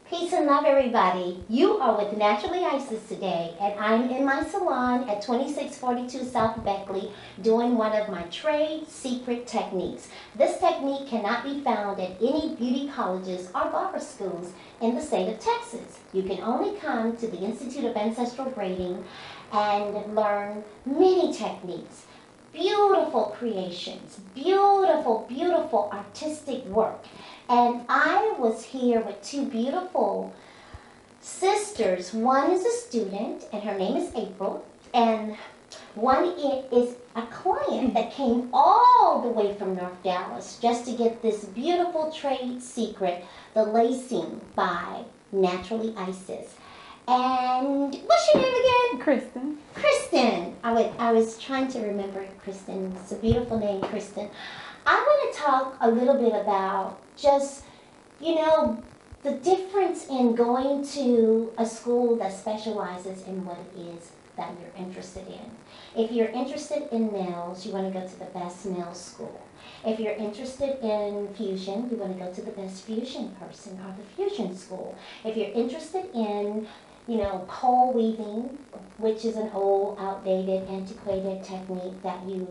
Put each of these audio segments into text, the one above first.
Peace and love, everybody. You are with Naturally Isis today, and I'm in my salon at 2642 South Beckley doing one of my trade secret techniques. This technique cannot be found at any beauty colleges or barber schools in the state of Texas. You can only come to the Institute of Ancestral Braiding and learn many techniques. Beautiful creations, beautiful, beautiful artistic work. And I was here with two beautiful sisters. One is a student, and her name is April, and one is a client that came all the way from North Dallas just to get this beautiful trade secret, the lacing by Naturally Isis. And what's your name again? Kristen. Kristen. I was trying to remember Kristen. It's a beautiful name, Kristen. I want to talk a little bit about just, the difference in going to a school that specializes in what it is that you're interested in. If you're interested in nails, you want to go to the best nail school. If you're interested in fusion, you want to go to the best fusion person or the fusion school. If you're interested in pole weaving, which is an old, outdated, antiquated technique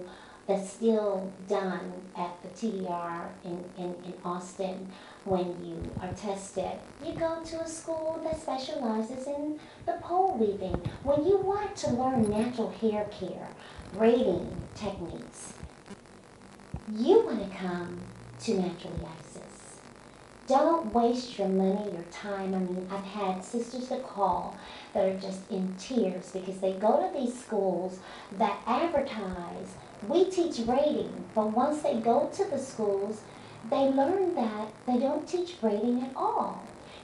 that's still done at the TDR in Austin when you are tested. You go to a school that specializes in the pole weaving. When you want to learn natural hair care, braiding techniques, you want to come to Naturally Isis. Don't waste your money, your time. I mean, I've had sisters that call that are just in tears because they go to these schools that advertise, we teach braiding, but once they go to the schools, they learn that they don't teach braiding at all.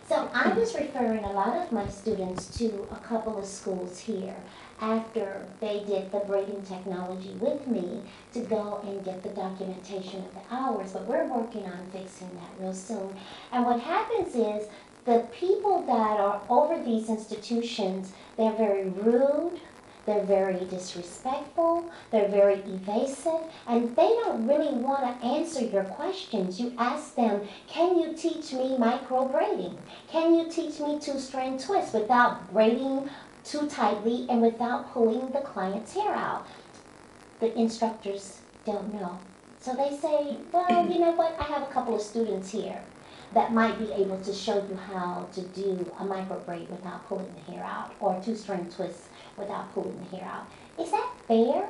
So I was referring a lot of my students to a couple of schools here after they did the braiding technology with me to go and get the documentation of the hours, but we're working on fixing that real soon. And what happens is the people that are over these institutions, they're very rude, they're very disrespectful, they're very evasive, and they don't really want to answer your questions. You ask them, can you teach me micro braiding? Can you teach me two-strand twists without braiding too tightly and without pulling the client's hair out? The instructors don't know. So they say, well, you know what, I have a couple of students here that might be able to show you how to do a micro braid without pulling the hair out, or two-strand twists without pulling the hair out. Is that fair?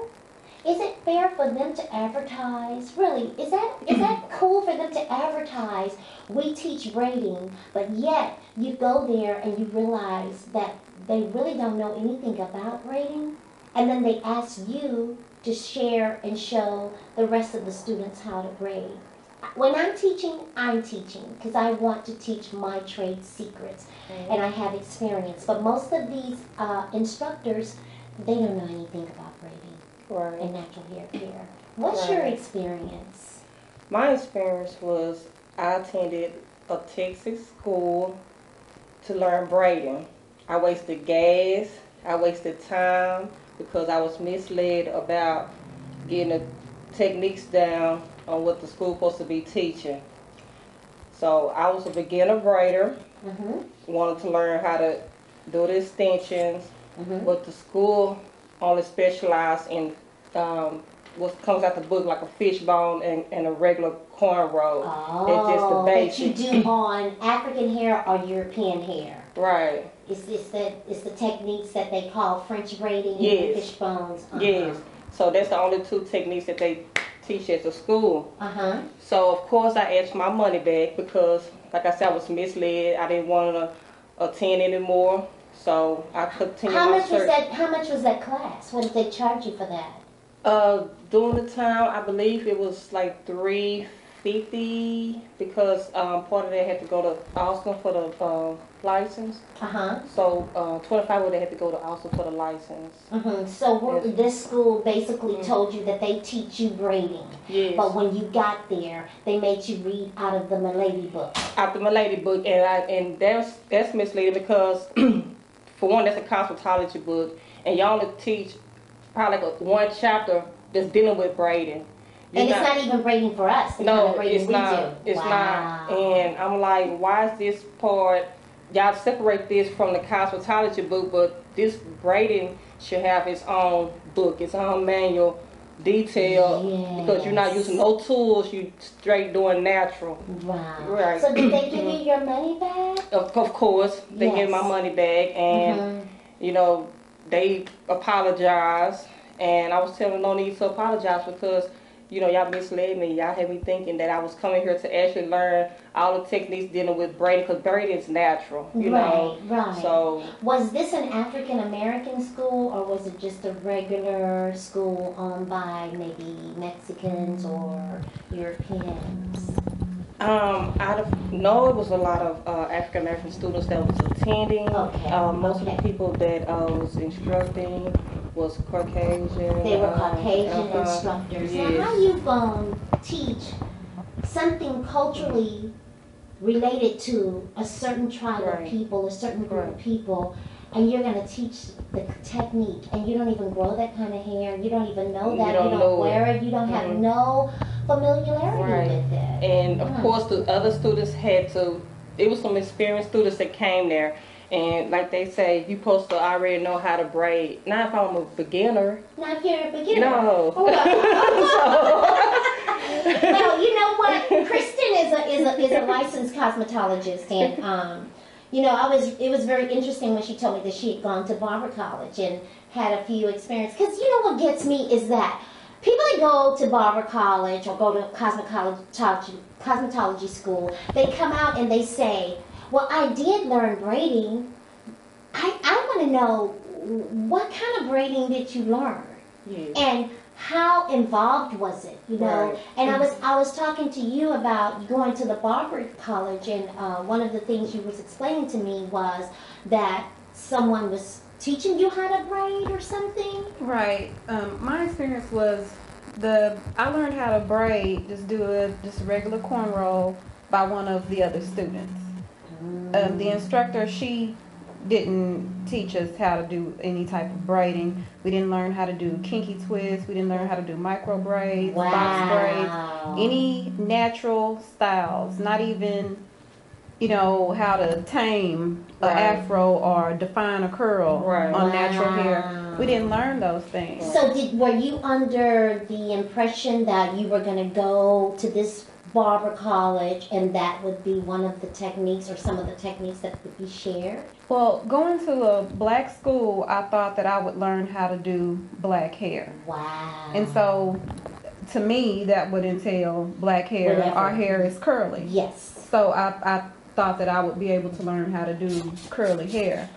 Is it fair for them to advertise? Really, is that cool for them to advertise, we teach braiding, but yet you go there and you realize that they really don't know anything about braiding, and then they ask you to share and show the rest of the students how to braid? When I'm teaching because I want to teach my trade secrets, and I have experience. But most of these instructors, they don't know anything about braiding and natural hair care. What's your experience? My experience was I attended a Texas school to learn braiding. I wasted gas, I wasted time because I was misled about getting the techniques down on what the school supposed to be teaching. So I was a beginner braider, wanted to learn how to do the extensions, but the school only specialized in what comes out the book, like a fishbone and a regular cornrow. Oh, it's just the basic. That you do on African hair or European hair. Right. It's the techniques that they call French braiding and fishbones. Yes. So that's the only two techniques that they teach at the school. So of course I asked my money back because, like I said, I was misled. I didn't want to attend anymore. So I continued my search. How much was that class? What did they charge you for that? During the time, I believe it was like $350 because part of that had to go to Austin for the license. So $25 would have had to go to Austin for the license. So this school basically told you that they teach you braiding. Yes. But when you got there, they made you read out of the Milady book. Out the Milady book, and that's misleading because for one, that's a cosmetology book, and y'all only teach probably like one chapter that's dealing with braiding. And it's not even braiding for us. No, it's not. It's not. And I'm like, why is this part y'all separate this from the cosmetology book, but this braiding should have its own book, its own manual, detail, because you're not using no tools. You straight doing natural. Wow. Right. So did they give you your money back? Of course, they Yes. gave my money back, and you know, they apologized, and I was telling them no need to apologize because, you know, y'all misled me. Y'all had me thinking that I was coming here to actually learn all the techniques dealing with braiding, because braiding is natural, you know. Right. So, was this an African American school, or was it just a regular school owned by maybe Mexicans or Europeans? no, it was a lot of African American students that was attending. Okay. Most of the people that was instructing was Caucasian. They were Caucasian instructors. Yes. Now, how you gonna teach something culturally related to a certain tribe of Right. people, a certain group of Right. people, and you're gonna teach the technique, and you don't even grow that kind of hair, you don't even know that, You don't know wear it. it, you don't have Mhm. no familiarity Right. with it. And of course, the other students had to. It was some experienced students that came there, and like they say, you supposed to already know how to braid. Not if I'm a beginner. Now, if you're a beginner, No. well, you know what? Kristen is a licensed cosmetologist, and you know, it was very interesting when she told me that she had gone to barber college and had a few experience. Because you know what gets me is that people that go to barber college or go to cosmetology school, they come out and they say, "Well, I did learn braiding. I want to know what kind of braiding did you learn?" Yes. And how involved was it, you know? Right. And I was talking to you about going to the barber college, and one of the things you was explaining to me was that someone was teaching you how to braid or something. Right. My experience was I learned how to braid, just a regular cornrow by one of the other students. The instructor, she didn't teach us how to do any type of braiding. We didn't learn how to do kinky twists. We didn't learn how to do micro braids, box braids, any natural styles. Not even, you know, how to tame an afro or define a curl on natural hair. We didn't learn those things. So were you under the impression that you were going to go to this barber college and that would be one of the techniques or some of the techniques that would be shared? Well, going to a black school, I thought that I would learn how to do black hair. Wow. And so, to me, that would entail black hair. Whatever. Our hair is curly. Yes. So I thought that I would be able to learn how to do curly hair.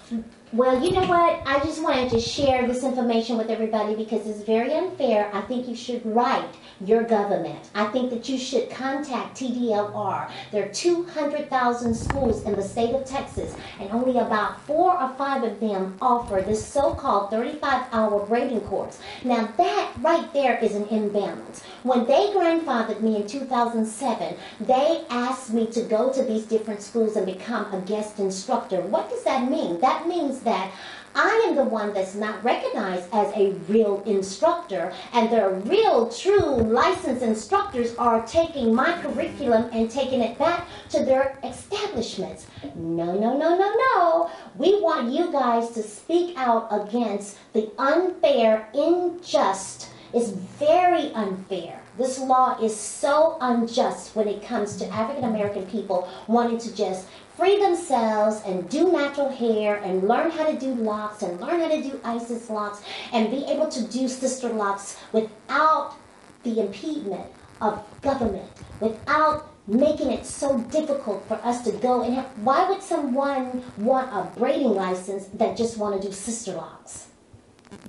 Well, you know what? I just wanted to share this information with everybody because it's very unfair. I think you should write your government. I think that you should contact TDLR. There are 200,000 schools in the state of Texas, and only about 4 or 5 of them offer this so-called 35-hour braiding course. Now, that right there is an imbalance. When they grandfathered me in 2007, they asked me to go to these different schools and become a guest instructor. What does that mean? That means that I am the one that's not recognized as a real instructor, and the real, true licensed instructors are taking my curriculum and taking it back to their establishments. No, no, no, no, no. We want you guys to speak out against the unfair, unjust. It's very unfair. This law is so unjust when it comes to African American people wanting to just free themselves and do natural hair and learn how to do locks and learn how to do ISIS locks and be able to do sister locks without the impediment of government, without making it so difficult for us to go and have. Why would someone want a braiding license that just want to do sister locks?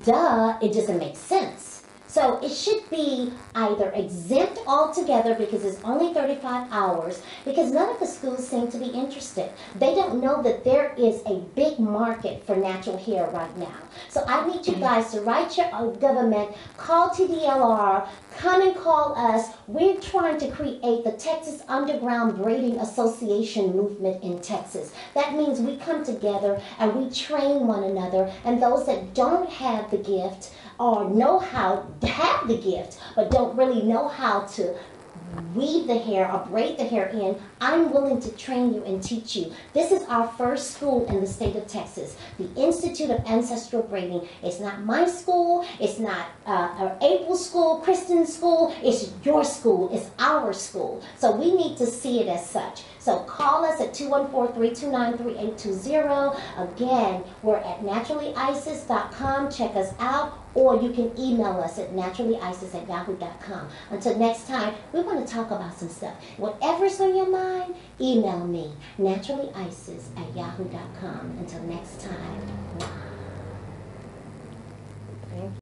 Duh, it doesn't make sense. So it should be either exempt altogether because it's only 35 hours, because none of the schools seem to be interested. They don't know that there is a big market for natural hair right now. So I need you guys to write your government, call TDLR, come and call us. We're trying to create the Texas Underground Braiding Association movement in Texas. That means we come together and we train one another, and those that don't have the gift or know how to have the gift but don't really know how to weave the hair or braid the hair in, I'm willing to train you and teach you. This is our first school in the state of Texas, the Institute of Ancestral Braiding. It's not my school. It's not April's school, Kristen's school. It's your school. It's our school. So we need to see it as such. So call us at 214-329-3820. Again, we're at naturallyisis.com. Check us out. Or you can email us at naturallyisis@yahoo.com. Until next time, we want to talk about some stuff. Whatever's on your mind, email me, naturallyisis@yahoo.com. Until next time.